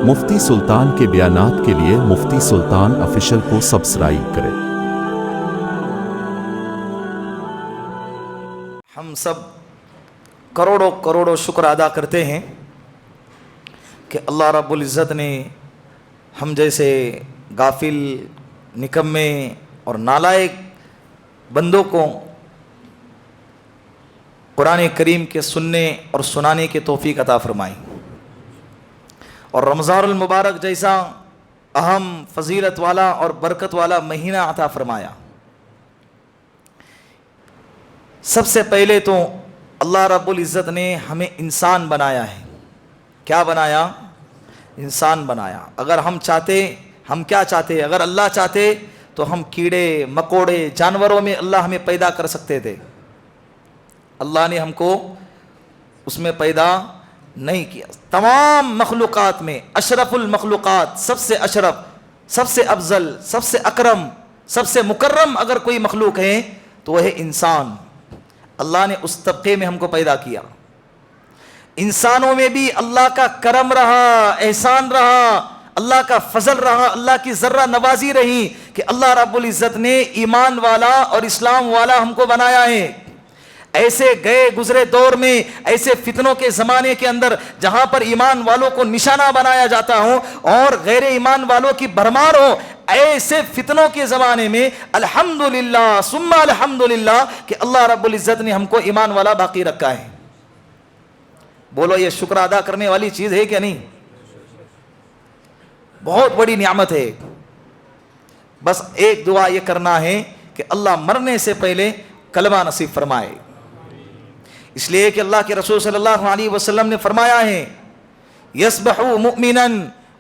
مفتی سلطان کے بیانات کے لیے مفتی سلطان آفیشل کو سبسکرائب کریں۔ ہم سب کروڑوں کروڑوں شکر ادا کرتے ہیں کہ اللہ رب العزت نے ہم جیسے غافل، نکمے اور نالائق بندوں کو قرآن کریم کے سننے اور سنانے کی توفیق عطا فرمائی، اور رمضان المبارک جیسا اہم فضیلت والا اور برکت والا مہینہ عطا فرمایا۔ سب سے پہلے تو اللہ رب العزت نے ہمیں انسان بنایا ہے۔ کیا بنایا؟ انسان بنایا۔ اگر ہم کیا چاہتے؟ اگر اللہ چاہتے تو ہم کیڑے مکوڑے جانوروں میں اللہ ہمیں پیدا کر سکتے تھے۔ اللہ نے ہم کو اس میں پیدا نہیں کیا۔ تمام مخلوقات میں اشرف المخلوقات، سب سے اشرف، سب سے افضل، سب سے اکرم، سب سے مکرم اگر کوئی مخلوق ہے تو وہ ہے انسان۔ اللہ نے اس طبقے میں ہم کو پیدا کیا۔ انسانوں میں بھی اللہ کا کرم رہا، احسان رہا، اللہ کا فضل رہا، اللہ کی ذرہ نوازی رہی کہ اللہ رب العزت نے ایمان والا اور اسلام والا ہم کو بنایا ہے۔ ایسے گئے گزرے دور میں، ایسے فتنوں کے زمانے کے اندر جہاں پر ایمان والوں کو نشانہ بنایا جاتا ہو اور غیر ایمان والوں کی بھرمار ہو، ایسے فتنوں کے زمانے میں الحمدللہ ثم الحمدللہ کہ اللہ رب العزت نے ہم کو ایمان والا باقی رکھا ہے۔ بولو یہ شکر ادا کرنے والی چیز ہے کہ نہیں؟ بہت بڑی نعمت ہے۔ بس ایک دعا یہ کرنا ہے کہ اللہ مرنے سے پہلے کلمہ نصیب فرمائے، اس لیے کہ اللہ کے رسول صلی اللہ علیہ وسلم نے فرمایا ہے یصبح مؤمنا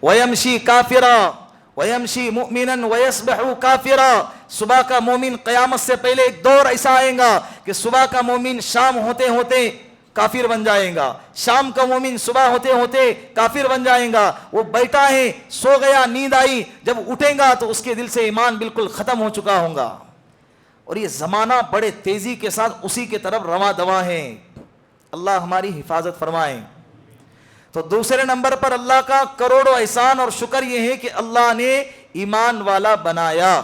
ویمشی کافرا ویمشی مؤمنا ویصبح کافرا۔ صبح کا مومن قیامت سے پہلے ایک دور ایسا آئے گا کہ صبح کا مومن شام ہوتے ہوتے کافر بن جائے گا، شام کا مومن صبح ہوتے ہوتے کافر بن جائے گا۔ وہ بیٹھا ہے، سو گیا، نیند آئی، جب اٹھے گا تو اس کے دل سے ایمان بالکل ختم ہو چکا ہوگا۔ اور یہ زمانہ بڑے تیزی کے ساتھ اسی کے طرف رواں دواں ہے۔ اللہ ہماری حفاظت فرمائے۔ تو دوسرے نمبر پر اللہ کا کروڑوں احسان اور شکر یہ ہے کہ اللہ نے ایمان والا بنایا۔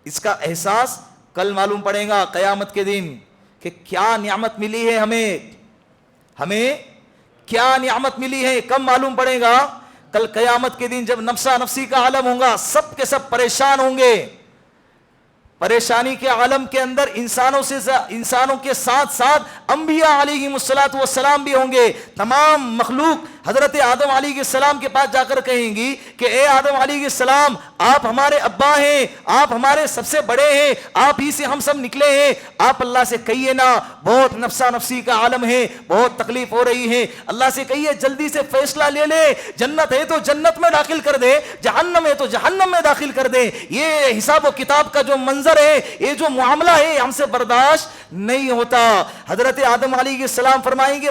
اس کا احساس کل معلوم پڑے گا قیامت کے دن کہ کیا نعمت ملی ہے ہمیں کیا نعمت ملی ہے، کب معلوم پڑے گا؟ کل قیامت کے دن جب نفسا نفسی کا عالم ہوگا، سب کے سب پریشان ہوں گے۔ پریشانی کے عالم کے اندر انسانوں کے ساتھ ساتھ انبیاء علیہ السلام بھی ہوں گے۔ تمام مخلوق حضرت آدم علیہ السلام کے پاس جا کر کہیں گی کہ اے آدم علیہ السلام، آپ ہمارے ابا ہیں، آپ ہمارے سب سے بڑے ہیں، آپ ہی سے ہم سب نکلے ہیں، آپ اللہ سے کہیے نا، بہت نفسا نفسی کا عالم ہے، بہت تکلیف ہو رہی ہے، اللہ سے کہیے جلدی سے فیصلہ لے لے، جنت ہے تو جنت میں داخل کر دے، جہنم ہے تو جہنم میں داخل کر دے۔ یہ حساب و کتاب کا جو منظر ہے، یہ جو معاملہ ہے، ہم سے برداشت نہیں ہوتا۔ حضرت آدم علیہ السلام فرمائیں گے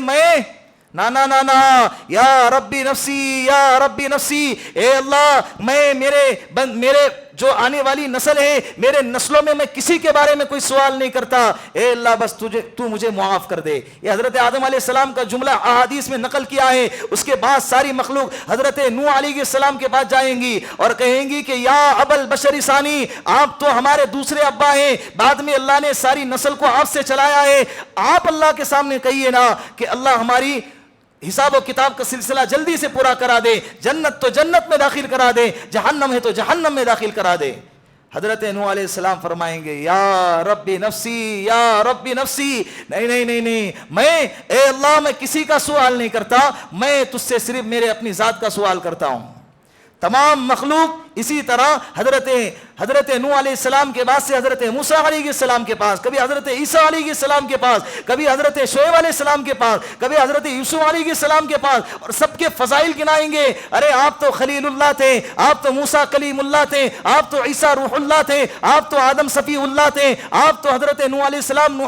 نا یا ربی نفسی، یا ربی نفسی، اے اللہ میں میرے جو آنے والی نسل ہے، میرے نسلوں میں کسی کے بارے میں کوئی سوال نہیں کرتا، اے اللہ بس تو مجھے معاف کر دے۔ یہ حضرت آدم علیہ السلام کا جملہ احادیث میں نقل کیا ہے۔ اس کے بعد ساری مخلوق حضرت نوح علیہ السلام کے پاس جائیں گی اور کہیں گی کہ یا ابا البشر ثانی، آپ تو ہمارے دوسرے ابا ہیں، بعد میں اللہ نے ساری نسل کو آپ سے چلایا ہے، آپ اللہ کے سامنے کہیے نا کہ اللہ ہماری حساب و کتاب کا سلسلہ جلدی سے پورا کرا دے، جنت تو جنت میں داخل کرا دے، جہنم ہے تو جہنم میں داخل کرا دے۔ حضرت نوح علیہ السلام فرمائیں گے یا ربی نفسی، یا ربی نفسی، نہیں، اے اللہ میں کسی کا سوال نہیں کرتا، میں تجھ سے صرف میرے اپنی ذات کا سوال کرتا ہوں۔ تمام مخلوق اسی طرح حضرت نوح علیہ السلام کے بعد سے حضرت موسیٰ علیہ السلام کے پاس، کبھی حضرت عیسیٰ علیہ السلام کے پاس، کبھی حضرت شعیب علیہ السلام کے پاس، کبھی حضرت یوسف علیہ السلام کے پاس، اور سب کے فضائل گنائیں گے۔ ارے آپ تو خلیل اللہ تھے، آپ تو موسیٰ کلیم اللہ تھے، آپ تو عیسیٰ روح اللہ تھے، آپ تو آدم صفی اللہ تھے، آپ تو حضرت نوح علیہ السلام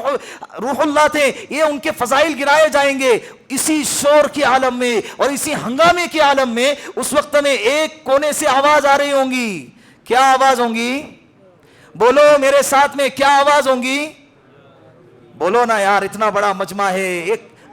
روح اللہ تھے۔ یہ ان کے فضائل گنائے جائیں گے۔ اسی شور کے عالم میں اور اسی ہنگامے کے عالم میں اس وقت میں ایک کونے سے آواز آ رہی ہوں گی۔ کیا آواز ہوں گی؟ بولو میرے ساتھ میں، کیا آواز ہوں گی؟ بولو نا یار، اتنا بڑا مجمع ہے، ایک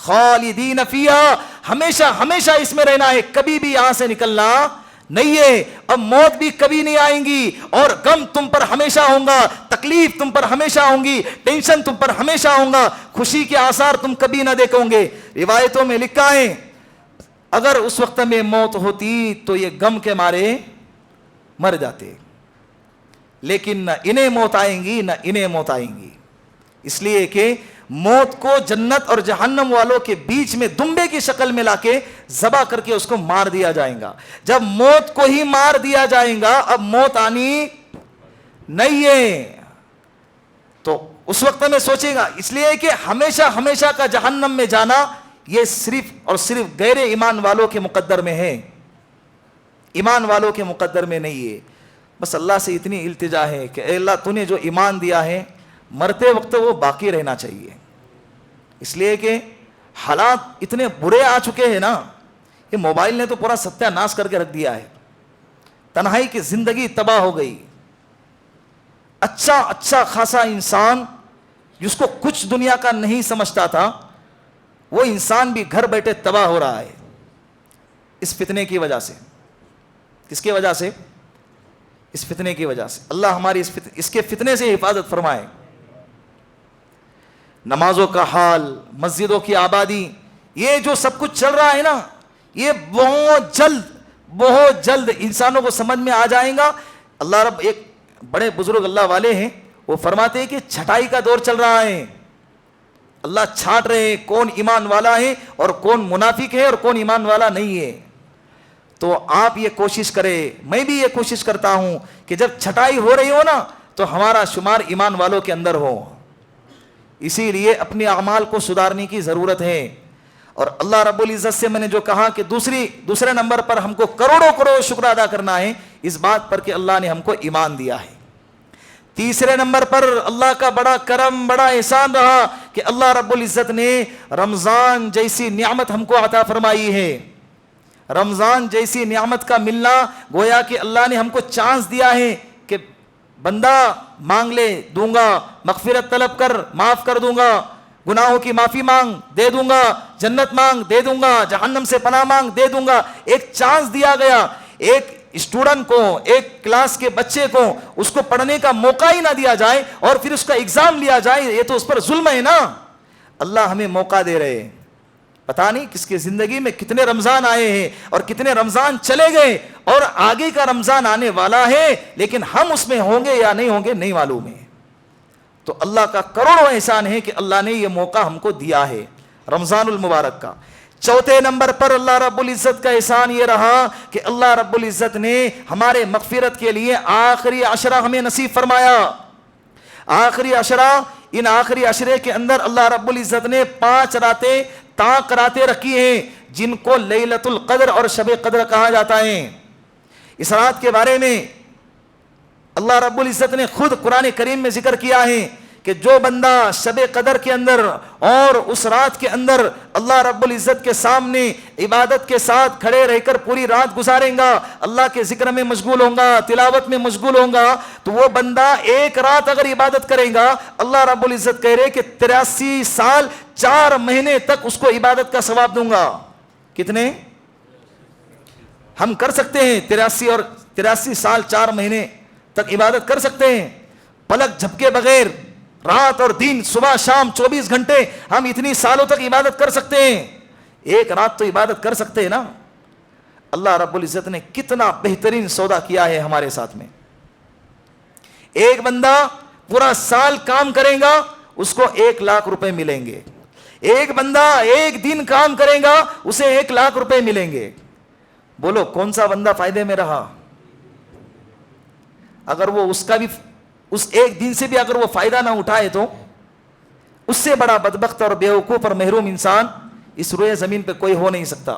خالدین فیہا، ہمیشہ ہمیشہ اس میں رہنا ہے، کبھی بھی یہاں سے نکلنا نہیں ہے. اب موت بھی کبھی نہیں آئیں گی، اور غم تم پر ہمیشہ ہوں گا، تکلیف تم پر ہمیشہ ہوں گی، ٹینشن تم پر ہمیشہ ہوں گا، خوشی کے آثار تم کبھی نہ دیکھو گے. روایتوں میں لکھا ہے اگر اس وقت میں موت ہوتی تو یہ غم کے مارے مر جاتے، لیکن نہ انہیں موت آئیں گی نہ انہیں موت آئیں گی، اس لیے کہ موت کو جنت اور جہنم والوں کے بیچ میں دمبے کی شکل میں لا کے ذبح کر کے اس کو مار دیا جائے گا. جب موت کو ہی مار دیا جائے گا اب موت آنی نہیں ہے، تو اس وقت میں سوچے گا. اس لیے کہ ہمیشہ ہمیشہ کا جہنم میں جانا یہ صرف اور صرف غیر ایمان والوں کے مقدر میں ہے، ایمان والوں کے مقدر میں نہیں ہے. بس اللہ سے اتنی التجا ہے کہ اے اللہ تو نے جو ایمان دیا ہے مرتے وقت وہ باقی رہنا چاہیے. اس لیے کہ حالات اتنے برے آ چکے ہیں نا، کہ موبائل نے تو پورا ستیہ ناش کر کے رکھ دیا ہے، تنہائی کی زندگی تباہ ہو گئی. اچھا خاصا انسان جس کو کچھ دنیا کا نہیں سمجھتا تھا وہ انسان بھی گھر بیٹھے تباہ ہو رہا ہے اس فتنے کی وجہ سے. کس کی وجہ سے؟ اس فتنے کی وجہ سے. اللہ ہماری اس کے فتنے سے حفاظت فرمائے. نمازوں کا حال، مسجدوں کی آبادی، یہ جو سب کچھ چل رہا ہے نا، یہ بہت جلد انسانوں کو سمجھ میں آ جائے گا. اللہ رب، ایک بڑے بزرگ اللہ والے ہیں، وہ فرماتے ہیں کہ چھٹائی کا دور چل رہا ہے. اللہ چھانٹ رہے ہیں کون ایمان والا ہے اور کون منافق ہے اور کون ایمان والا نہیں ہے. تو آپ یہ کوشش کریں، میں بھی یہ کوشش کرتا ہوں کہ جب چھٹائی ہو رہی ہو نا تو ہمارا شمار ایمان والوں کے اندر ہو. اسی لیے اپنے اعمال کو سدھارنے کی ضرورت ہے. اور اللہ رب العزت سے میں نے جو کہا کہ دوسرے نمبر پر ہم کو کروڑوں شکر ادا کرنا ہے اس بات پر کہ اللہ نے ہم کو ایمان دیا ہے. تیسرے نمبر پر اللہ کا بڑا کرم، بڑا احسان رہا کہ اللہ رب العزت نے رمضان جیسی نعمت ہم کو عطا فرمائی ہے. رمضان جیسی نعمت کا ملنا گویا کہ اللہ نے ہم کو چانس دیا ہے کہ بندہ مانگ لے دوں گا، مغفرت طلب کر معاف کر دوں گا، گناہوں کی معافی مانگ دے دوں گا، جنت مانگ دے دوں گا، جہنم سے پناہ مانگ دے دوں گا. ایک چانس دیا گیا. ایک اسٹوڈنٹ کو، ایک کلاس کے بچے کو اس کو پڑھنے کا موقع ہی نہ دیا جائے اور پھر اس کا ایگزام لیا جائے، یہ تو اس پر ظلم ہے نا. اللہ ہمیں موقع دے رہے ہیں. پتہ نہیں کس کی زندگی میں کتنے رمضان آئے ہیں اور کتنے رمضان چلے گئے اور آگے کا رمضان آنے والا ہے، لیکن ہم اس میں ہوں گے یا نہیں ہوں گے نہیں معلوم ہے. تو اللہ کا کروڑوں احسان ہے کہ اللہ نے یہ موقع ہم کو دیا ہے رمضان المبارک کا. چوتھے نمبر پر اللہ رب العزت کا احسان یہ رہا کہ اللہ رب العزت نے ہمارے مغفرت کے لیے آخری عشرہ ہمیں نصیب فرمایا. آخری عشرہ، ان آخری عشرے کے اندر اللہ رب العزت نے 5 راتیں طاق راتیں رکھی ہیں جن کو لیلۃ القدر اور شب قدر کہا جاتا ہے. اس رات کے بارے میں اللہ رب العزت نے خود قرآن کریم میں ذکر کیا ہے کہ جو بندہ شب قدر کے اندر اور اس رات کے اندر اللہ رب العزت کے سامنے عبادت کے ساتھ کھڑے رہ کر پوری رات گزاریں گا، اللہ کے ذکر میں مشغول ہوں گا، تلاوت میں مشغول ہوں گا، تو وہ بندہ ایک رات اگر عبادت کرے گا اللہ رب العزت کہہ رہے کہ 83 سال 4 مہینے تک اس کو عبادت کا ثواب دوں گا. کتنے ہم کر سکتے ہیں 83 سال 4 مہینے تک عبادت کر سکتے ہیں پلک جھپکے بغیر، رات اور دن، صبح شام 24 گھنٹے ہم اتنی سالوں تک عبادت کر سکتے ہیں. ایک رات تو عبادت کر سکتے ہیں نا. اللہ رب العزت نے کتنا بہترین سودا کیا ہے ہمارے ساتھ میں. ایک بندہ پورا سال کام کرے گا اس کو 1 لاکھ روپے ملیں گے. ایک بندہ ایک دن کام کرے گا اسے 1 لاکھ روپے ملیں گے. بولو کون سا بندہ فائدے میں رہا؟ اگر وہ اس ایک دن سے بھی اگر وہ فائدہ نہ اٹھائے تو اس سے بڑا بدبخت اور بیوقوف اور محروم انسان اس روئے زمین پہ کوئی ہو نہیں سکتا.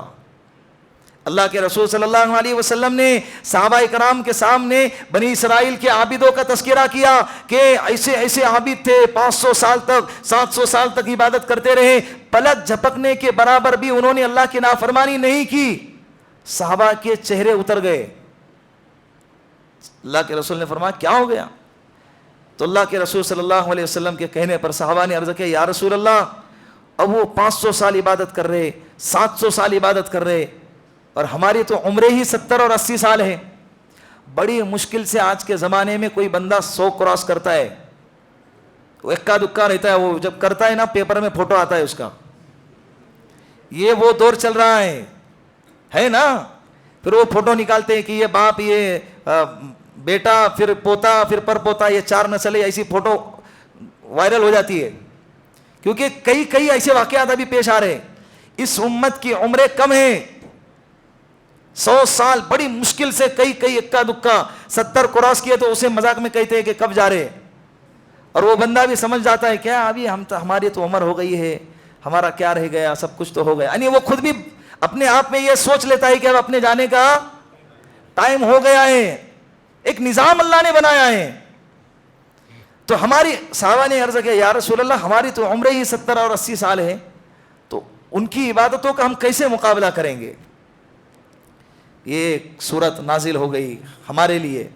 اللہ کے رسول صلی اللہ علیہ وسلم نے صحابہ کرام کے سامنے بنی اسرائیل کے عابدوں کا تذکرہ کیا کہ ایسے ایسے عابد تھے 500 سال تک 700 سال تک عبادت کرتے رہے، پلک جھپکنے کے برابر بھی انہوں نے اللہ کی نافرمانی نہیں کی. صحابہ کے چہرے اتر گئے. اللہ کے رسول نے فرمایا کیا ہو گیا؟ تو اللہ کے رسول صلی اللہ علیہ وسلم کے کہنے پر صحابہ نے عرض کیا یا رسول اللہ اب وہ 500 سال عبادت کر رہے, 700 سال عبادت کر رہے, اور ہماری تو عمریں ہی 70 اور 80 سال ہے. بڑی مشکل سے آج کے زمانے میں کوئی بندہ 100 کراس کرتا ہے. وہ اکا دکا رہتا ہے, وہ جب کرتا ہے نا پیپر میں فوٹو آتا ہے اس کا. یہ وہ دور چل رہا ہے نا. پھر وہ فوٹو نکالتے ہیں کہ یہ باپ, یہ بیٹا, پھر پوتا, پھر پر پوتا, یہ 4 نسلیں, ایسی فوٹو وائرل ہو جاتی ہے. کیونکہ کئی ایسے واقعات ابھی پیش آ رہے ہیں. اس امت کی عمریں کم ہیں, 100 سال بڑی مشکل سے, کئی اکا دکا 70 کراس کیے تو اسے مذاق میں کہتے ہیں کہ کب جا رہے, اور وہ بندہ بھی سمجھ جاتا ہے کیا ابھی ہماری تو عمر ہو گئی ہے, ہمارا کیا رہ گیا, سب کچھ تو ہو گیا. یعنی وہ خود بھی اپنے آپ میں یہ سوچ لیتا ہے کہ اب اپنے جانے کا ٹائم ہو گیا ہے. ایک نظام اللہ نے بنایا ہے. تو ہماری صحابہ نے عرض کیا یا رسول اللہ ہماری تو عمریں ہی 70 اور 80 سال ہے, تو ان کی عبادتوں کا ہم کیسے مقابلہ کریں گے. یہ صورت نازل ہو گئی ہمارے لیے.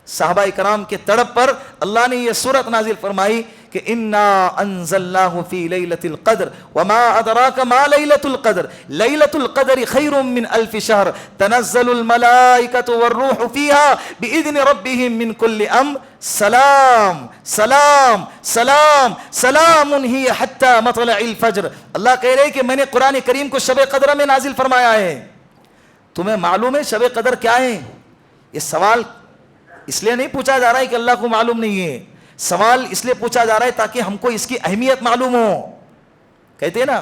صحابہ کرام کے تڑپ پر اللہ نے یہ صورت نازل فرمائی کہ انا انزلناہ فی لیلۃ القدر وما ادراک ما لیلۃ القدر لیلۃ القدر خیر من الف شہر تنزل الملائکۃ والروح فیہا باذن ربہم من کل امر سلام سلام سلام سلام ہی حتی مطلع الفجر. اللہ کہہ رہے کہ میں نے قرآن کریم کو شب قدر میں نازل فرمایا ہے. تمہیں معلوم ہے شب قدر کیا ہے؟ یہ سوال اس لیے نہیں پوچھا جا رہا ہے کہ اللہ کو معلوم نہیں ہے, سوال اس لیے پوچھا جا رہا ہے تاکہ ہم کو اس کی اہمیت معلوم ہو. کہتے ہیں نا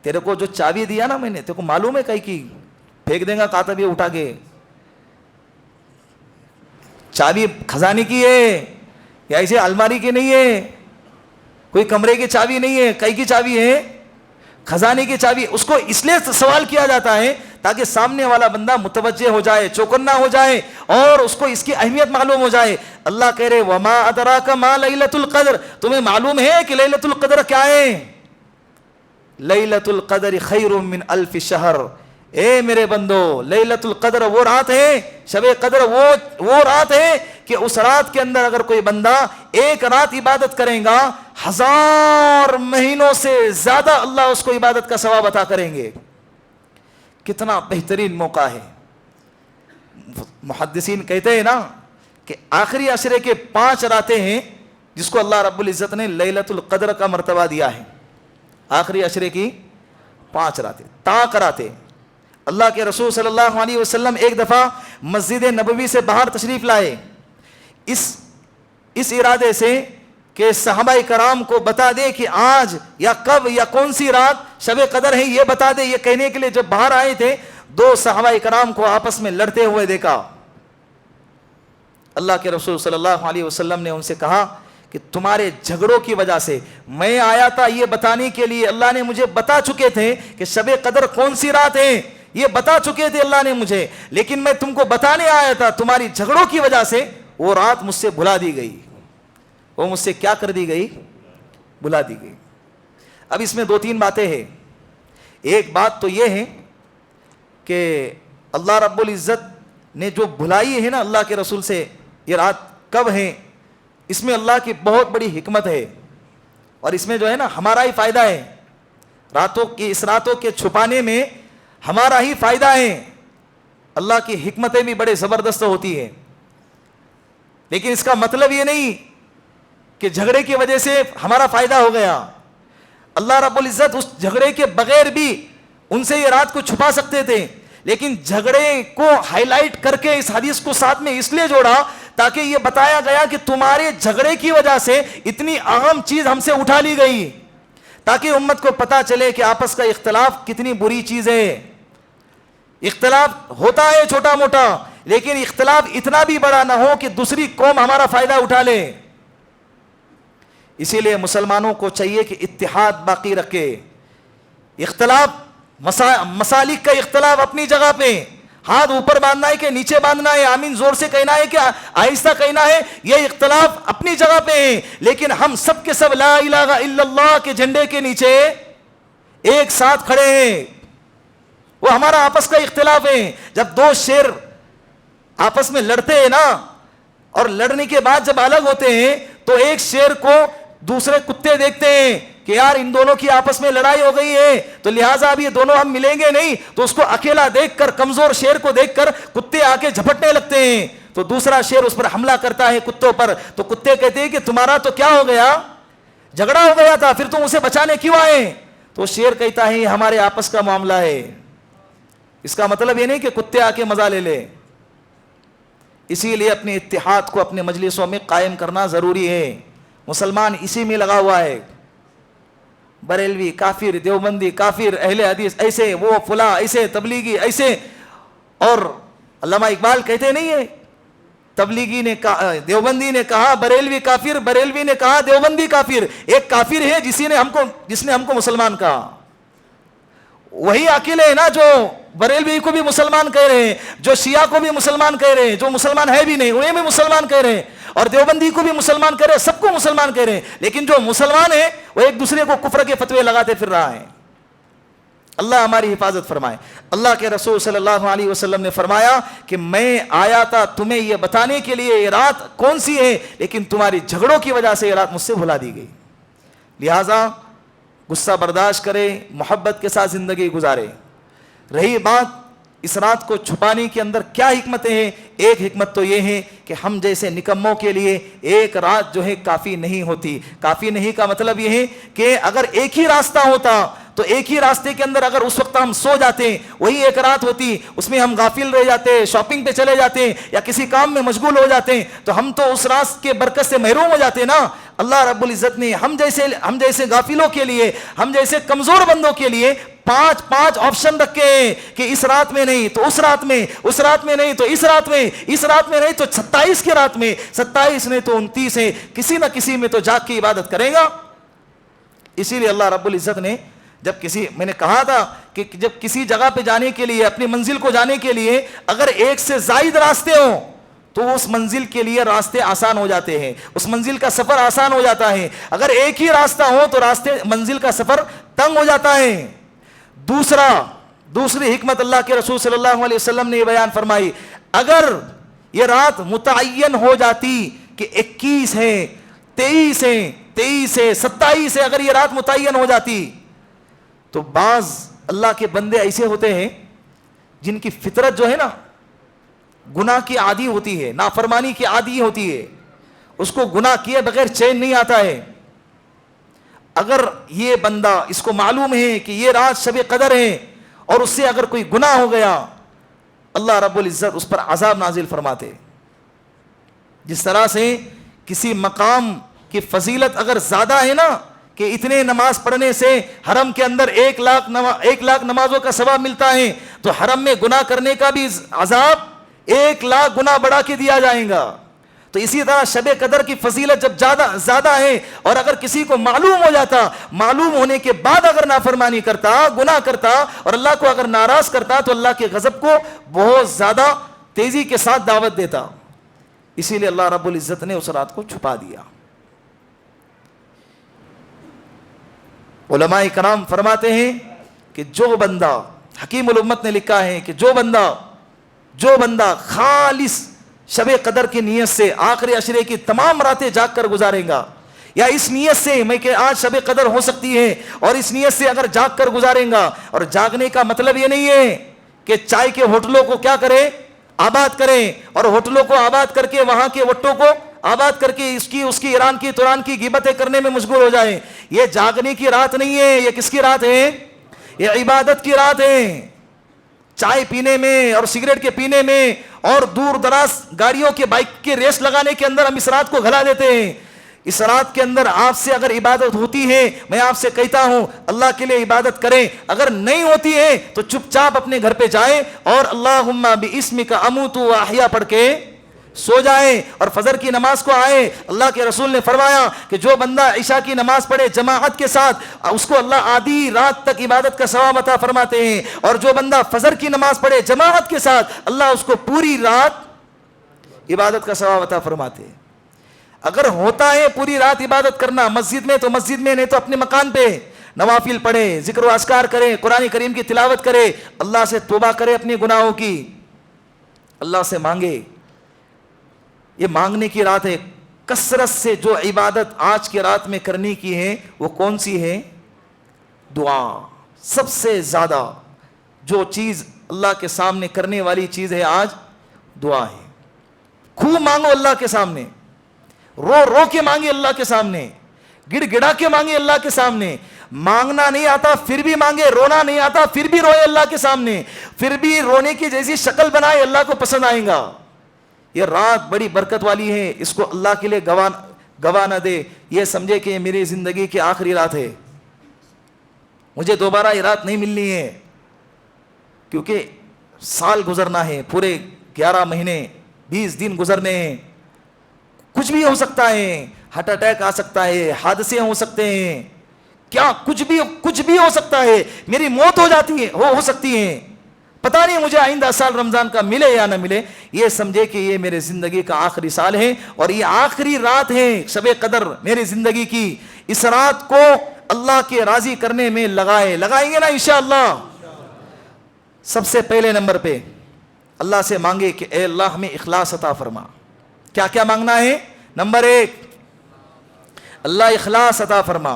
تیرے کو جو چابی دیا نا میں نے, تیرے کو معلوم ہے کہیں کی پھینک دیں گا کہتا بھی اٹھا کے. چابی خزانے کی ہے یا ایسے الماری کی نہیں ہے, کوئی کمرے کی چابی نہیں ہے, کئی کی چابی ہے, خزانے کی چابی. اس کو اس لیے سوال کیا جاتا ہے تاکہ سامنے والا بندہ متوجہ ہو جائے, چوکنا ہو جائے, اور اس کو اس کی اہمیت معلوم ہو جائے. اللہ کہہ رہے وما ادراک ما لیلۃ القدر, تمہیں معلوم ہے کہ لیلۃ القدر کیا ہے؟ لیلۃ القدر خیر من الف شہر. اے میرے بندو, لیلۃ القدر وہ رات ہے, شب قدر وہ رات ہے کہ اس رات کے اندر اگر کوئی بندہ ایک رات عبادت کرے گا 1000 مہینوں سے زیادہ اللہ اس کو عبادت کا ثواب عطا کریں گے. کتنا بہترین موقع ہے. محدثین کہتے ہیں نا کہ آخری عشرے کے 5 راتیں ہیں جس کو اللہ رب العزت نے لیلۃ القدر کا مرتبہ دیا ہے. آخری عشرے کی 5 راتیں طاق راتیں. اللہ کے رسول صلی اللہ علیہ وسلم ایک دفعہ مسجد نبوی سے باہر تشریف لائے اس ارادے سے کہ صحابہ کرام کو بتا دے کہ آج یا کب یا کون سی رات شب قدر ہے, یہ بتا دے. یہ کہنے کے لیے جب باہر آئے تھے 2 صحابہ کرام کو آپس میں لڑتے ہوئے دیکھا. اللہ کے رسول صلی اللہ علیہ وسلم نے ان سے کہا کہ تمہارے جھگڑوں کی وجہ سے میں آیا تھا یہ بتانے کے لیے, اللہ نے مجھے بتا چکے تھے کہ شب قدر کون سی رات ہے, یہ بتا چکے تھے اللہ نے مجھے, لیکن میں تم کو بتانے آیا تھا, تمہاری جھگڑوں کی وجہ سے وہ رات مجھ سے بھلا دی گئی. وہ مجھ سے کیا کر دی گئی؟ بھلا دی گئی. اب اس میں 2-3 باتیں ہیں. ایک بات تو یہ ہے کہ اللہ رب العزت نے جو بھلائی ہے نا اللہ کے رسول سے یہ رات کب ہیں, اس میں اللہ کی بہت بڑی حکمت ہے, اور اس میں جو ہے نا ہمارا ہی فائدہ ہے. اس راتوں کے چھپانے میں ہمارا ہی فائدہ ہے. اللہ کی حکمتیں بھی بڑے زبردست ہوتی ہیں, لیکن اس کا مطلب یہ نہیں کہ جھگڑے کی وجہ سے ہمارا فائدہ ہو گیا. اللہ رب العزت اس جھگڑے کے بغیر بھی ان سے یہ رات کو چھپا سکتے تھے, لیکن جھگڑے کو ہائی لائٹ کر کے اس حدیث کو ساتھ میں اس لیے جوڑا تاکہ یہ بتایا گیا کہ تمہارے جھگڑے کی وجہ سے اتنی اہم چیز ہم سے اٹھا لی گئی, تاکہ امت کو پتا چلے کہ آپس کا اختلاف کتنی بری چیز ہے. اختلاف ہوتا ہے چھوٹا موٹا, لیکن اختلاف اتنا بھی بڑا نہ ہو کہ دوسری قوم ہمارا فائدہ اٹھا لے. اسی لیے مسلمانوں کو چاہیے کہ اتحاد باقی رکھے. اختلاف مسالک کا اختلاف اپنی جگہ پہ, ہاتھ اوپر باندھنا ہے کہ نیچے باندھنا ہے, آمین زور سے کہنا ہے کہ آہستہ کہنا ہے, یہ اختلاف اپنی جگہ پہ ہے, لیکن ہم سب کے سب لا الہ الا اللہ کے جھنڈے کے نیچے ایک ساتھ کھڑے ہیں. وہ ہمارا آپس کا اختلاف ہے. جب 2 شیر آپس میں لڑتے ہیں نا, اور لڑنے کے بعد جب الگ ہوتے ہیں تو ایک شیر کو دوسرے کتے دیکھتے ہیں کہ یار ان دونوں کی آپس میں لڑائی ہو گئی ہے تو لہٰذا اب یہ دونوں ہم ملیں گے نہیں, تو اس کو اکیلا دیکھ کر, کمزور شیر کو دیکھ کر کتے آ کے جھپٹنے لگتے ہیں, تو دوسرا شیر اس پر حملہ کرتا ہے کتوں پر, تو کتے کہتے ہیں کہ تمہارا تو کیا ہو گیا, جھگڑا ہو گیا تھا, پھر تم اسے بچانے کیوں آئے؟ تو شیر کہتا ہے یہ ہمارے آپس کا معاملہ ہے. اس کا مطلب یہ نہیں کہ کتے آ کے مزہ لے لے. اسی لیے اپنے اتحاد کو اپنے مجلسوں میں قائم کرنا ضروری ہے. مسلمان اسی میں لگا ہوا ہے, بریلوی کافر, دیوبندی کافر, اہل حدیث ایسے, وہ فلاں ایسے, تبلیغی ایسے. اور علامہ اقبال کہتے نہیں ہے, تبلیغی نے کہا, دیوبندی نے کہا بریلوی کافر, بریلوی نے کہا دیوبندی کافر. ایک کافر ہے جس نے ہم کو مسلمان کہا. وہی اکیلے ہیں نا جو بریلوی کو بھی مسلمان کہہ رہے ہیں, جو شیعہ کو بھی مسلمان کہہ رہے ہیں, جو مسلمان ہے بھی نہیں انہیں بھی مسلمان کہہ رہے ہیں, اور دیوبندی کو بھی مسلمان کہہ رہے ہیں, سب کو مسلمان کہہ رہے ہیں. لیکن جو مسلمان ہیں وہ ایک دوسرے کو کفر کے فتوے لگاتے پھر رہا ہے. اللہ ہماری حفاظت فرمائے. اللہ کے رسول صلی اللہ علیہ وسلم نے فرمایا کہ میں آیا تھا تمہیں یہ بتانے کے لیے یہ رات کون سی ہے, لیکن تمہاری جھگڑوں کی وجہ سے یہ رات مجھ سے بھلا دی گئی. لہٰذا غصہ برداشت کرے, محبت کے ساتھ زندگی گزارے. رہی بات اس رات کو چھپانے کے اندر کیا حکمتیں ہیں, ایک حکمت تو یہ ہے کہ ہم جیسے نکموں کے لیے ایک رات جو ہے کافی نہیں ہوتی. کافی نہیں کا مطلب یہ ہے کہ اگر ایک ہی راستہ ہوتا تو ایک ہی راستے کے اندر اگر اس وقت ہم سو جاتے, وہی ایک رات ہوتی, اس میں ہم غافل رہ جاتے, شاپنگ پہ چلے جاتے یا کسی کام میں مشغول ہو جاتے, تو ہم تو اس رات کے برکت سے محروم ہو جاتے نا. اللہ رب العزت نے ہم جیسے غافلوں کے لیے, ہم جیسے کمزور بندوں کے لیے پانچ آپشن رکھے ہیں کہ اس رات میں نہیں تو اس رات میں, اس رات میں نہیں تو اس رات میں, اس رات میں نہیں تو 27 کی رات میں, 27 نہیں تو 29 ہے, کسی نہ کسی میں تو جاگ کے عبادت کرے گا. اسی لیے اللہ رب العزت نے میں نے کہا تھا کہ جب کسی جگہ پہ جانے کے لیے, اپنی منزل کو جانے کے لیے اگر ایک سے زائد راستے ہوں تو اس منزل کے لیے راستے آسان ہو جاتے ہیں, اس منزل کا سفر آسان ہو جاتا ہے. اگر ایک ہی راستہ ہو تو منزل کا سفر تنگ ہو جاتا ہے. دوسری حکمت اللہ کے رسول صلی اللہ علیہ وسلم نے یہ بیان فرمائی, اگر یہ رات متعین ہو جاتی کہ 21 ہے, 23 ہے, 23 ہے, 27 ہے, اگر یہ رات متعین ہو جاتی تو بعض اللہ کے بندے ایسے ہوتے ہیں جن کی فطرت جو ہے نا گناہ کی عادی ہوتی ہے, نافرمانی کی عادی ہوتی ہے, اس کو گناہ کیے بغیر چین نہیں آتا ہے. اگر یہ بندہ اس کو معلوم ہے کہ یہ رات شب قدر ہے اور اس سے اگر کوئی گناہ ہو گیا, اللہ رب العزت اس پر عذاب نازل فرماتے. جس طرح سے کسی مقام کی فضیلت اگر زیادہ ہے نا کہ اتنے نماز پڑھنے سے حرم کے اندر 1 لاکھ نمازوں کا ثواب ملتا ہے, تو حرم میں گناہ کرنے کا بھی عذاب 1 لاکھ گنا بڑھا کے دیا جائے گا. تو اسی طرح شب قدر کی فضیلت جب زیادہ ہے اور اگر کسی کو معلوم ہو جاتا, معلوم ہونے کے بعد اگر نافرمانی کرتا, گناہ کرتا اور اللہ کو اگر ناراض کرتا, تو اللہ کے غضب کو بہت زیادہ تیزی کے ساتھ دعوت دیتا. اسی لیے اللہ رب العزت نے اس رات کو چھپا دیا. علماء کرام فرماتے ہیں کہ جو بندہ, حکیم الامت نے لکھا ہے کہ جو بندہ خالص شب قدر کی نیت سے آخری عشرے کی تمام راتیں جاگ کر گزارے گا, یا اس نیت سے میں کہ آج شب قدر ہو سکتی ہے اور اس نیت سے اگر جاگ کر گزاریں گا, اور جاگنے کا مطلب یہ نہیں ہے کہ چائے کے ہوٹلوں کو کیا کرے, آباد کریں, اور ہوٹلوں کو آباد کر کے وہاں کے وٹوں کو آباد کر کے اس کی ایران کی توران کی غیبتیں کرنے میں مشغول ہو جائیں. یہ جاگنے کی رات نہیں ہے, یہ کس کی رات ہے؟ یہ عبادت کی رات ہے. چائے پینے میں اور سگریٹ کے پینے میں اور دور دراز گاڑیوں کے بائک کے ریس لگانے کے اندر ہم اس رات کو گھلا دیتے ہیں. اس رات کے اندر آپ سے اگر عبادت ہوتی ہے, میں آپ سے کہتا ہوں اللہ کے لیے عبادت کریں. اگر نہیں ہوتی ہے تو چپ چاپ اپنے گھر پہ جائیں اور اللہم باسمک اموت و احیا پڑھ کے سو جائیں اور فجر کی نماز کو آئے. اللہ کے رسول نے فرمایا کہ جو بندہ عشاء کی نماز پڑھے جماعت کے ساتھ, اس کو اللہ آدھی رات تک عبادت کا ثواب عطا فرماتے ہیں, اور جو بندہ فجر کی نماز پڑھے جماعت کے ساتھ, اللہ اس کو پوری رات عبادت کا ثواب عطا فرماتے ہیں. اگر ہوتا ہے پوری رات عبادت کرنا مسجد میں تو مسجد میں, نہیں تو اپنے مکان پہ نوافل پڑھے, ذکر و اذکار کرے, قرآن کریم کی تلاوت کرے, اللہ سے توبہ کرے اپنے گناہوں کی, اللہ سے مانگے. یہ مانگنے کی رات ہے. کثرت سے جو عبادت آج کی رات میں کرنے کی ہے وہ کون سی ہے؟ دعا. سب سے زیادہ جو چیز اللہ کے سامنے کرنے والی چیز ہے آج دعا ہے. خوب مانگو اللہ کے سامنے, رو رو کے مانگے اللہ کے سامنے, گڑ گڑا کے مانگے اللہ کے سامنے. مانگنا نہیں آتا پھر بھی مانگے, رونا نہیں آتا پھر بھی روئے اللہ کے سامنے, پھر بھی رونے کی جیسی شکل بنائے, اللہ کو پسند آئے گا. یہ رات بڑی برکت والی ہے, اس کو اللہ کے لیے گوا نہ دے. یہ سمجھے کہ یہ میری زندگی کی آخری رات ہے, مجھے دوبارہ یہ رات نہیں ملنی ہے, کیونکہ سال گزرنا ہے, پورے 11 مہینے 20 دن گزرنے ہیں. کچھ بھی ہو سکتا ہے, ہارٹ اٹیک آ سکتا ہے, حادثے ہو سکتے ہیں, کیا کچھ بھی ہو سکتا ہے, میری موت ہو جاتی ہے, ہو سکتی ہے, پتہ نہیں مجھے آئندہ سال رمضان کا ملے یا نہ ملے. یہ سمجھے کہ یہ میرے زندگی کا آخری سال ہے اور یہ آخری رات ہے شب قدر میری زندگی کی. اس رات کو اللہ کے راضی کرنے میں لگائیں گے نا انشاءاللہ. سب سے پہلے نمبر پہ اللہ سے مانگے کہ اے اللہ ہمیں اخلاص عطا فرما. کیا کیا مانگنا ہے؟ نمبر 1, اللہ اخلاص عطا فرما,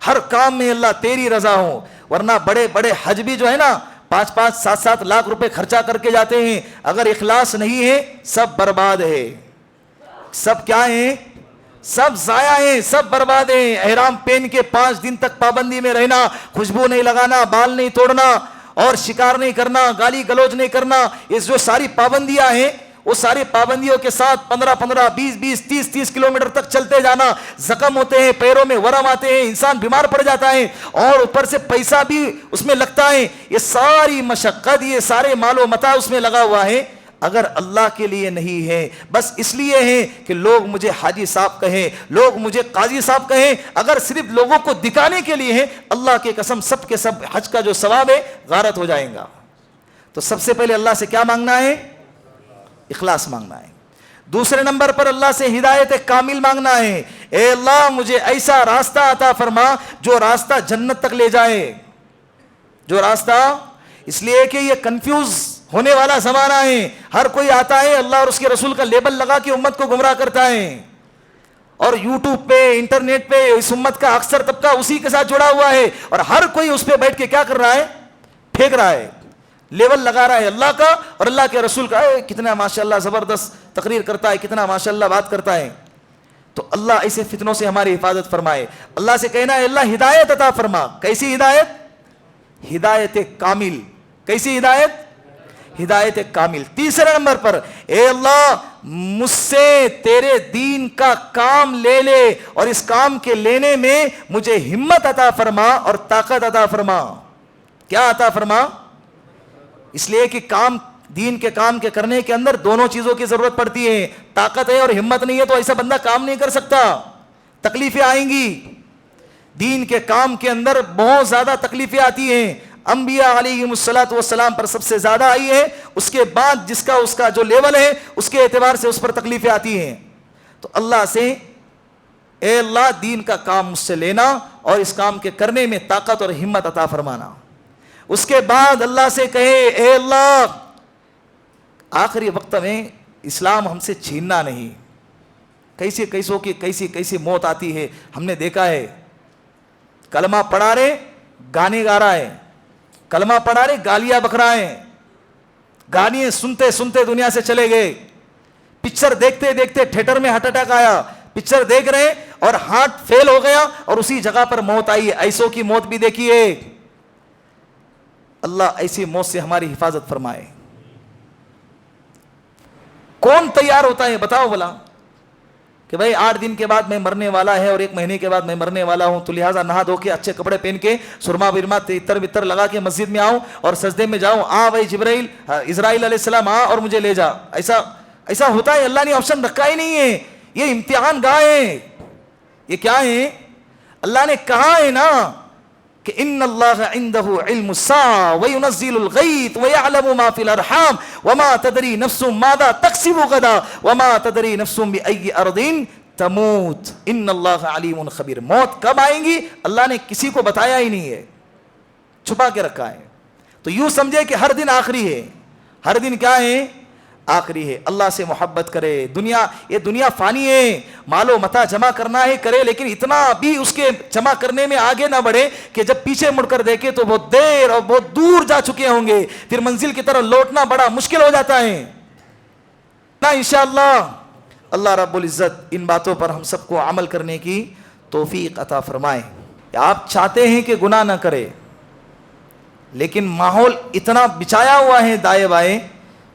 ہر کام میں اللہ تیری رضا ہو. ورنہ بڑے بڑے حج بھی جو ہے نا 5-5 7-7 لاکھ روپے خرچہ کر کے جاتے ہیں, اگر اخلاص نہیں ہے سب برباد ہے. سب کیا ہیں؟ سب ضائع ہیں, سب برباد ہیں. احرام پہن کے 5 دن تک پابندی میں رہنا, خوشبو نہیں لگانا, بال نہیں توڑنا اور شکار نہیں کرنا, گالی گلوچ نہیں کرنا, یہ جو ساری پابندیاں ہیں وہ ساری پابندیوں کے ساتھ 15-15 20-20 30-30 کلومیٹر تک چلتے جانا, زخم ہوتے ہیں, پیروں میں ورم آتے ہیں, انسان بیمار پڑ جاتا ہے اور اوپر سے پیسہ بھی اس میں لگتا ہے. یہ ساری مشقت, یہ سارے مال و متاع اس میں لگا ہوا ہے, اگر اللہ کے لیے نہیں ہے, بس اس لیے ہے کہ لوگ مجھے حاجی صاحب کہیں, لوگ مجھے قاضی صاحب کہیں, اگر صرف لوگوں کو دکھانے کے لیے ہے, اللہ کی قسم سب کے سب حج کا جو ثواب ہے غارت ہو جائیں گا. تو سب سے پہلے اللہ سے کیا مانگنا ہے؟ اخلاص مانگنا ہے. دوسرے نمبر پر اللہ سے ہدایت کامل مانگنا ہے. اے اللہ مجھے ایسا راستہ عطا فرما جو راستہ جنت تک لے جائے. جو راستہ, اس لیے کہ یہ کنفیوز ہونے والا زمانہ ہے, ہر کوئی آتا ہے اللہ اور اس کے رسول کا لیبل لگا کے امت کو گمراہ کرتا ہے, اور یوٹیوب پہ انٹرنیٹ پہ اس امت کا اکثر طبقہ اسی کے ساتھ جڑا ہوا ہے, اور ہر کوئی اس پہ بیٹھ کے کیا کر رہا ہے؟ پھینک رہا ہے, لیول لگا رہا ہے اللہ کا اور اللہ کے رسول کا. کتنا ماشاءاللہ زبردست تقریر کرتا ہے, کتنا ماشاءاللہ بات کرتا ہے. تو اللہ ایسے فتنوں سے ہماری حفاظت فرمائے. اللہ سے کہنا ہے اللہ ہدایت عطا فرما. کیسی ہدایت؟ ہدایت کامل. کیسی ہدایت؟ ہدایت کامل. تیسرے نمبر پر اے اللہ مجھ سے تیرے دین کا کام لے لے اور اس کام کے لینے میں مجھے ہمت عطا فرما اور طاقت عطا فرما. کیا عطا فرما؟ اس لیے کہ کام, دین کے کام کے کرنے کے اندر دونوں چیزوں کی ضرورت پڑتی ہے. طاقت ہے اور ہمت نہیں ہے تو ایسا بندہ کام نہیں کر سکتا, تکلیفیں آئیں گی. دین کے کام کے اندر بہت زیادہ تکلیفیں آتی ہیں. انبیاء علیہم الصلوۃ والسلام پر سب سے زیادہ آئی ہے, اس کے بعد جس کا اس کا جو لیول ہے اس کے اعتبار سے اس پر تکلیفیں آتی ہیں. تو اللہ سے اے اللہ دین کا کام مجھ سے لینا اور اس کام کے کرنے میں طاقت اور ہمت عطا فرمانا. اس کے بعد اللہ سے کہے اے اللہ آخری وقت میں اسلام ہم سے چھیننا نہیں. کیسی موت آتی ہے, ہم نے دیکھا ہے. کلمہ پڑھا رہے گانے گا رہا ہے, کلمہ پڑھا رہے گالیاں بک رہا ہے, گانے سنتے سنتے دنیا سے چلے گئے. پکچر دیکھتے دیکھتے تھیٹر میں ہارٹ اٹیک آیا, پکچر دیکھ رہے اور ہارٹ فیل ہو گیا اور اسی جگہ پر موت آئی. ایسوں کی موت بھی دیکھی ہے. اللہ ایسی موت سے ہماری حفاظت فرمائے. کون تیار ہوتا ہے بتاؤ بھلا کہ بھائی 8 دن کے بعد میں مرنے والا ہے اور 1 مہینے کے بعد میں مرنے والا ہوں, تو لہٰذا نہا دھو کے اچھے کپڑے پہن کے سرما برما تیتر بتر لگا کے مسجد میں آؤں اور سجدے میں جاؤں, بھائی جبرائیل اسرائیل علیہ السلام اور مجھے لے جا. ایسا ہوتا ہے؟ اللہ نے آپشن رکھا ہی نہیں ہے. یہ امتحان گاہ ہے. یہ کیا ہے؟ اللہ نے کہا ہے نا کہ ان اللہ عنده علم الساعة وينزل الغيث ويعلم ما في الارحام وما تدري نفس ماذا تكسب غدا وما تدري نفس بأي ارض تموت ان اللہ علیم خبیر. موت کب آئیں گی اللہ نے کسی کو بتایا ہی نہیں ہے, چھپا کے رکھا ہے. تو یوں سمجھے کہ ہر دن آخری ہے. ہر دن کیا ہے؟ آخری ہے. اللہ سے محبت کرے. یہ دنیا فانی ہے, مال و متاع جمع کرنا ہے کرے, لیکن اتنا بھی اس کے جمع کرنے میں آگے نہ بڑھے کہ جب پیچھے مڑ کر دیکھے تو بہت دیر اور بہت دور جا چکے ہوں گے, پھر منزل کی طرف لوٹنا بڑا مشکل ہو جاتا ہے نا. انشاءاللہ اللہ رب العزت ان باتوں پر ہم سب کو عمل کرنے کی توفیق عطا فرمائے. آپ چاہتے ہیں کہ گناہ نہ کرے, لیکن ماحول اتنا بچایا ہوا ہے دائیں بائیں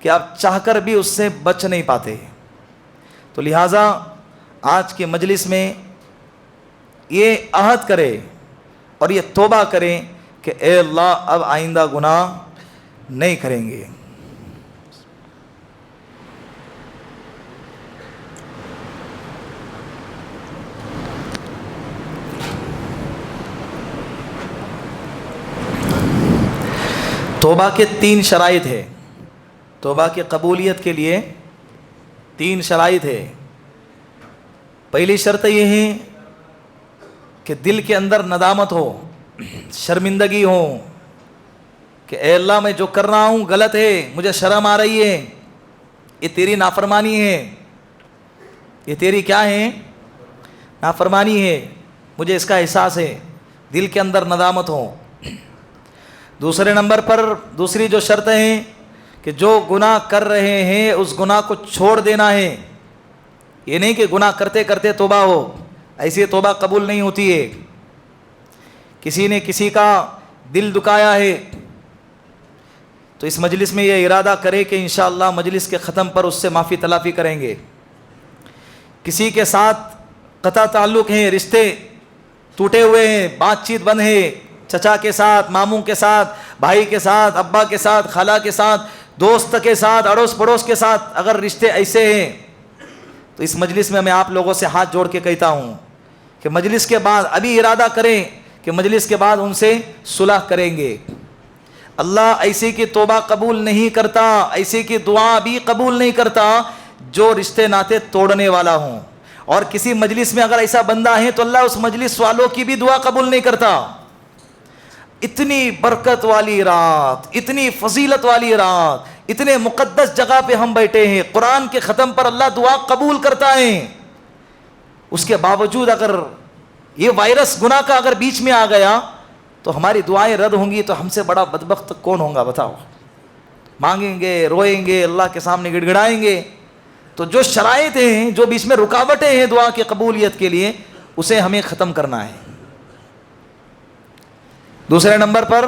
کہ آپ چاہ کر بھی اس سے بچ نہیں پاتے. تو لہٰذا آج کے مجلس میں یہ عہد کرے اور یہ توبہ کریں کہ اے اللہ اب آئندہ گناہ نہیں کریں گے. توبہ کے 3 شرائط ہے. توبہ کی قبولیت کے لیے 3 شرائط ہے. پہلی شرط یہ ہے کہ دل کے اندر ندامت ہو, شرمندگی ہو کہ اے اللہ میں جو کر رہا ہوں غلط ہے, مجھے شرم آ رہی ہے, یہ تیری نافرمانی ہے, یہ تیری کیا ہے, نافرمانی ہے, مجھے اس کا احساس ہے. دل کے اندر ندامت ہو. دوسرے نمبر پر دوسری جو شرط ہے کہ جو گناہ کر رہے ہیں اس گناہ کو چھوڑ دینا ہے. یہ نہیں کہ گناہ کرتے کرتے توبہ ہو, ایسی توبہ قبول نہیں ہوتی ہے. کسی نے کسی کا دل دکھایا ہے تو اس مجلس میں یہ ارادہ کرے کہ انشاءاللہ مجلس کے ختم پر اس سے معافی تلافی کریں گے. کسی کے ساتھ قطع تعلق ہیں, رشتے ٹوٹے ہوئے ہیں, بات چیت بند ہے, چچا کے ساتھ, ماموں کے ساتھ, بھائی کے ساتھ, ابا کے ساتھ, خالہ کے ساتھ, دوست کے ساتھ, اڑوس پڑوس کے ساتھ, اگر رشتے ایسے ہیں تو اس مجلس میں آپ لوگوں سے ہاتھ جوڑ کے کہتا ہوں کہ مجلس کے بعد ابھی ارادہ کریں کہ مجلس کے بعد ان سے صلح کریں گے. اللہ ایسی کی توبہ قبول نہیں کرتا, ایسی کی دعا بھی قبول نہیں کرتا جو رشتے ناطے توڑنے والا ہوں. اور کسی مجلس میں اگر ایسا بندہ ہے تو اللہ اس مجلس والوں کی بھی دعا قبول نہیں کرتا. اتنی برکت والی رات, اتنی فضیلت والی رات, اتنے مقدس جگہ پہ ہم بیٹھے ہیں, قرآن کے ختم پر اللہ دعا قبول کرتا ہے. اس کے باوجود اگر یہ وائرس گناہ کا اگر بیچ میں آ گیا تو ہماری دعائیں رد ہوں گی, تو ہم سے بڑا بدبخت کون ہوگا بتاؤ. مانگیں گے, روئیں گے, اللہ کے سامنے گڑ گڑائیں گے. تو جو شرائط ہیں, جو بیچ میں رکاوٹیں ہیں دعا کی قبولیت کے لیے, اسے ہمیں ختم کرنا ہے. دوسرے نمبر پر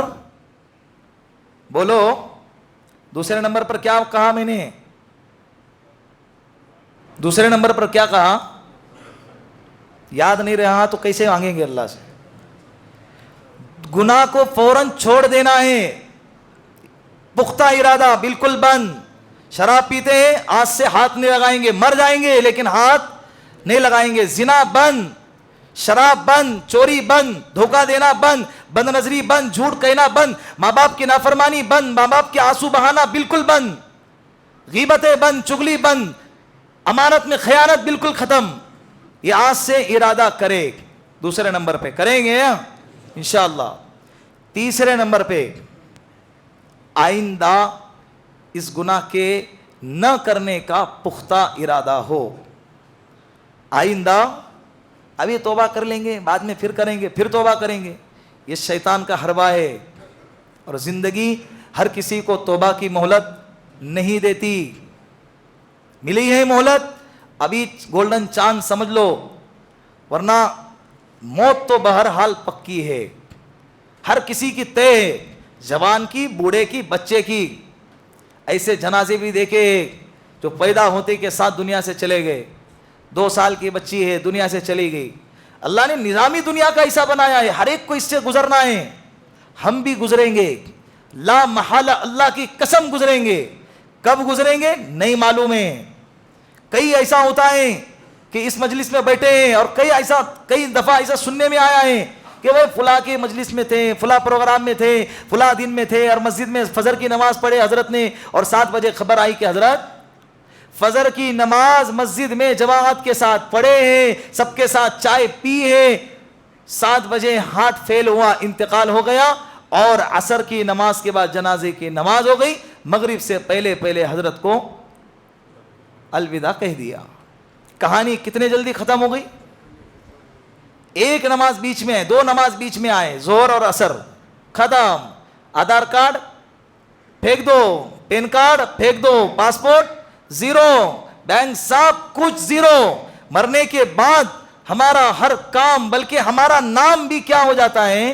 بولو, دوسرے نمبر پر کیا کہا میں نے, دوسرے نمبر پر کیا کہا, یاد نہیں رہا تو کیسے مانگیں گے اللہ سے. گناہ کو فوراً چھوڑ دینا ہے, پختہ ارادہ, بالکل بند. شراب پیتے ہیں, آج سے ہاتھ نہیں لگائیں گے, مر جائیں گے لیکن ہاتھ نہیں لگائیں گے. زنا بند, شراب بند, چوری بند, دھوکہ دینا بند, بد نظری بند, جھوٹ کہنا بند, ماں باپ کی نافرمانی بند, ماں باپ کے آنسو بہانا بالکل بند, غیبتیں بند, چغلی بند, امانت میں خیانت بالکل ختم. یہ آج سے ارادہ کرے. دوسرے نمبر پہ کریں گے انشاءاللہ. تیسرے نمبر پہ آئندہ اس گناہ کے نہ کرنے کا پختہ ارادہ ہو. آئندہ ابھی توبہ کر لیں گے, بعد میں پھر کریں گے, پھر توبہ کریں گے. یہ شیطان کا حربہ ہے, اور زندگی ہر کسی کو توبہ کی مہلت نہیں دیتی. ملی ہے مہلت, ابھی گولڈن چانس سمجھ لو, ورنہ موت تو بہرحال پکی ہے. ہر کسی کی طے ہے, جوان کی, بوڑھے کی, بچے کی. ایسے جنازے بھی دیکھے جو پیدا ہوتے کے ساتھ دنیا سے چلے گئے. 2 سال کی بچی ہے, دنیا سے چلی گئی. اللہ نے نظامی دنیا کا ایسا بنایا ہے, ہر ایک کو اس سے گزرنا ہے. ہم بھی گزریں گے, لا محالہ, اللہ کی قسم گزریں گے. کب گزریں گے نہیں معلوم ہے. کئی ایسا ہوتا ہے کہ اس مجلس میں بیٹھے ہیں, اور کئی دفعہ ایسا سننے میں آیا ہے کہ وہ فلاں کے مجلس میں تھے, فلاں پروگرام میں تھے, فلاں دن میں تھے, اور مسجد میں فجر کی نماز پڑھے حضرت نے, اور 7 بجے خبر آئی کہ حضرت فجر کی نماز مسجد میں جماعت کے ساتھ پڑھے ہیں, سب کے ساتھ چائے پی ہے, 7 بجے ہارٹ فیل ہوا, انتقال ہو گیا, اور عصر کی نماز کے بعد جنازے کی نماز ہو گئی. مغرب سے پہلے حضرت کو الوداع کہہ دیا. کہانی کتنے جلدی ختم ہو گئی. ایک نماز بیچ میں ہے, 2 نماز بیچ میں آئے, ظہر اور عصر, ختم. آدھار کارڈ پھینک دو, پین کارڈ پھینک دو, پاسپورٹ زیرو, بینک سب کچھ زیرو. مرنے کے بعد ہمارا ہر کام, بلکہ ہمارا نام بھی کیا ہو جاتا ہے؟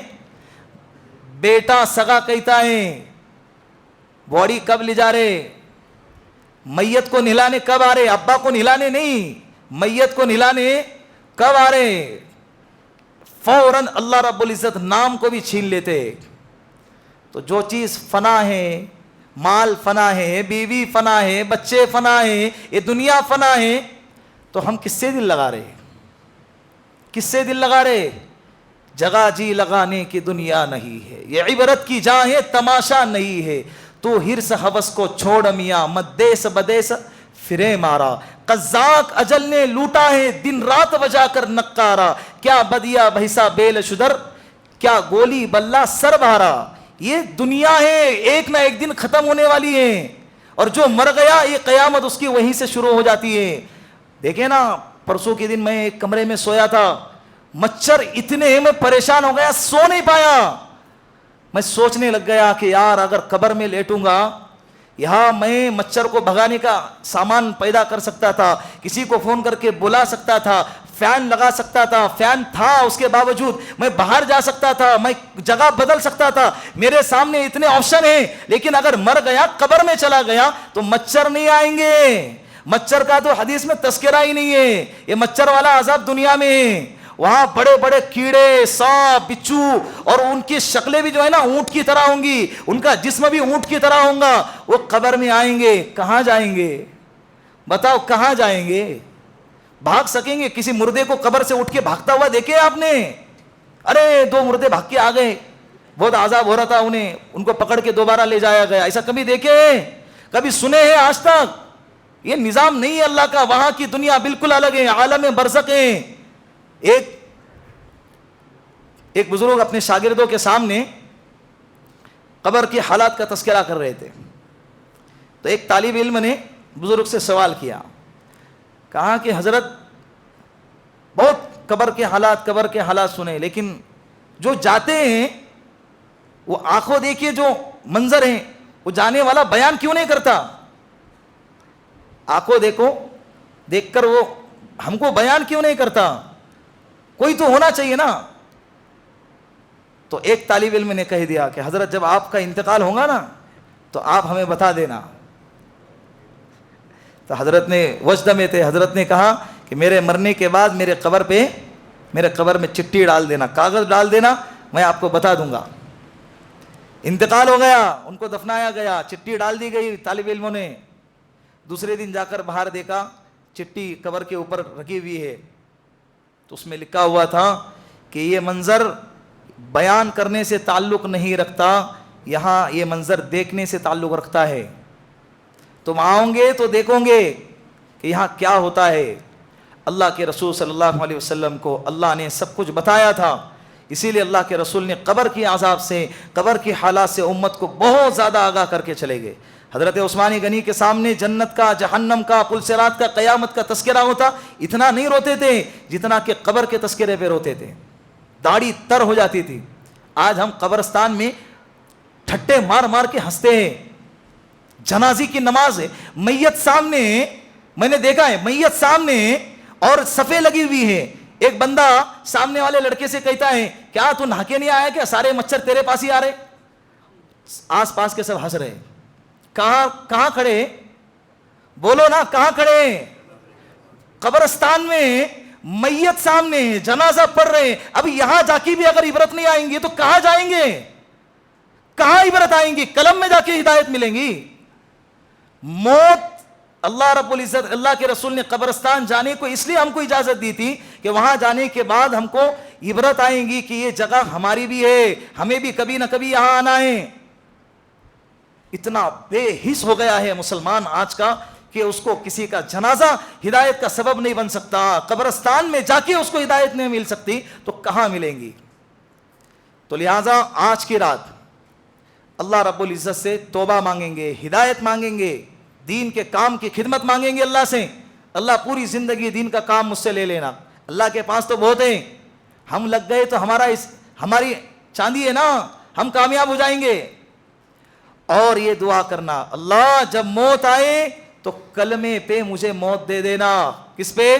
بیٹا سگا کہتا ہے. باڈی کب لے جا رہے؟ میت کو نہلانے کب آ رہے؟ ابا کو نہلانے نہیں, میت کو نہلانے کب آ رہے؟ فوراً اللہ رب العزت نام کو بھی چھین لیتے. تو جو چیز فنا ہے, مال فنا ہے, بیوی فنا ہے, بچے فنا ہے, یہ دنیا فنا ہے, تو ہم کس سے دل لگا رہے؟ کس سے دل لگا رہے؟ جگہ جی لگانے کی دنیا نہیں ہے, یہ عبرت کی جا ہے, تماشا نہیں ہے. تو ہرس ہوس کو چھوڑ میاں, مت دیس بدیس فرے مارا. قزاق اجل نے لوٹا ہے دن رات بجا کر نقارا. کیا بدیا بھیسا بیل شدر, کیا گولی بلہ سر بھارا. یہ دنیا ہے, ایک نہ ایک دن ختم ہونے والی ہے, اور جو مر گیا یہ قیامت اس کی وہیں سے شروع ہو جاتی ہے. دیکھیں نا, پرسوں کے دن میں ایک کمرے میں سویا تھا, مچھر اتنے میں پریشان ہو گیا, سو نہیں پایا. میں سوچنے لگ گیا کہ یار اگر قبر میں لیٹوں گا, یہاں میں مچھر کو بھگانے کا سامان پیدا کر سکتا تھا, کسی کو فون کر کے بلا سکتا تھا, فین لگا سکتا تھا, فین تھا اس کے باوجود میں باہر جا سکتا تھا, میں جگہ بدل سکتا تھا, میرے سامنے اتنے آپشن ہیں. لیکن اگر مر گیا, قبر میں چلا گیا, تو مچھر نہیں آئیں گے. مچھر کا تو حدیث میں تذکرہ ہی نہیں ہے. یہ مچھر والا عذاب دنیا میں ہے. وہاں بڑے بڑے کیڑے, سانپ, بچھو, اور ان کی شکلیں بھی جو ہے نا اونٹ کی طرح ہوں گی, ان کا جسم بھی اونٹ کی طرح ہوں گا. وہ قبر میں آئیں گے, کہاں جائیں گے؟ بتاؤ کہاں جائیں گے؟ بھاگ سکیں گے؟ کسی مردے کو قبر سے اٹھ کے بھاگتا ہوا دیکھے آپ نے؟ ارے 2 مردے بھاگ کے آ گئے, بہت عذاب ہو رہا تھا انہیں, ان کو پکڑ کے دوبارہ لے جایا گیا. ایسا کبھی دیکھے, کبھی سنے ہیں آج تک؟ یہ نظام نہیں ہے اللہ کا. وہاں کی دنیا بالکل الگ ہے, عالم برزخ ہے. ایک بزرگ اپنے شاگردوں کے سامنے قبر کے حالات کا تذکرہ کر رہے تھے. تو ایک طالب علم نے بزرگ سے سوال کیا, کہا کہ حضرت بہت قبر کے حالات سنے, لیکن جو جاتے ہیں وہ آنکھوں دیکھیے جو منظر ہیں, وہ جانے والا بیان کیوں نہیں کرتا؟ آنکھوں دیکھ کر وہ ہم کو بیان کیوں نہیں کرتا؟ کوئی تو ہونا چاہیے نا. تو ایک طالب علم نے کہہ دیا کہ حضرت جب آپ کا انتقال ہوگا نا تو آپ ہمیں بتا دینا. تو حضرت نے وجد میں تھے, حضرت نے کہا کہ میرے مرنے کے بعد میرے قبر میں چٹھی ڈال دینا, کاغذ ڈال دینا, میں آپ کو بتا دوں گا. انتقال ہو گیا, ان کو دفنایا گیا, چٹھی ڈال دی گئی طالب علموں نے. دوسرے دن جا کر باہر دیکھا, چٹھی قبر کے اوپر رکھی ہوئی ہے. تو اس میں لکھا ہوا تھا کہ یہ منظر بیان کرنے سے تعلق نہیں رکھتا, یہاں یہ منظر دیکھنے سے تعلق رکھتا ہے. تم آؤ گے تو دیکھو گے کہ یہاں کیا ہوتا ہے. اللہ کے رسول صلی اللہ علیہ وسلم کو اللہ نے سب کچھ بتایا تھا, اسی لیے اللہ کے رسول نے قبر کی عذاب سے, قبر کی حالات سے امت کو بہت زیادہ آگاہ کر کے چلے گئے. حضرت عثمان غنی کے سامنے جنت کا, جہنم کا, پل صراط کا, قیامت کا تذکرہ ہوتا, اتنا نہیں روتے تھے جتنا کہ قبر کے تذکرے پہ روتے تھے. داڑھی تر ہو جاتی تھی. آج ہم قبرستان میں ٹھٹے مار مار کے ہنستے ہیں. جنازی کی نماز ہے, میت سامنے, میں نے دیکھا ہے میت سامنے اور صفیں لگی ہوئی ہے. ایک بندہ سامنے والے لڑکے سے کہتا ہے کیا تو نہا کے نہیں آیا, کیا سارے مچھر تیرے پاس ہی آ رہے؟ آس پاس کے سب ہنس رہے. کہاں کھڑے؟ بولو نا, کہاں کھڑے؟ قبرستان میں میت سامنے, جنازہ پڑھ رہے. اب یہاں جا کے بھی اگر عبرت نہیں آئیں گی تو کہاں جائیں گے؟ کہاں عبرت آئیں گی؟ قلم میں جا کے ہدایت ملیں گی. موت, اللہ رب العزت, اللہ کے رسول نے قبرستان جانے کو اس لیے ہم کو اجازت دی تھی کہ وہاں جانے کے بعد ہم کو عبرت آئیں گی کہ یہ جگہ ہماری بھی ہے, ہمیں بھی کبھی نہ کبھی یہاں آنا ہے. اتنا بے حس ہو گیا ہے مسلمان آج کا کہ اس کو کسی کا جنازہ ہدایت کا سبب نہیں بن سکتا. قبرستان میں جا کے اس کو ہدایت نہیں مل سکتی تو کہاں ملیں گی؟ تو لہٰذا آج کی رات اللہ رب العزت سے توبہ مانگیں گے, ہدایت مانگیں گے. دین کے کام کی خدمت مانگیں گے اللہ سے، اللہ پوری زندگی دین کا کام مجھ سے لے لینا، اللہ کے پاس تو بہت ہیں، ہم لگ گئے تو ہماری چاندی ہے نا، ہم کامیاب ہو جائیں گے۔ اور یہ دعا کرنا، اللہ جب موت آئے تو کلمے پہ مجھے موت دے دینا، کس پہ؟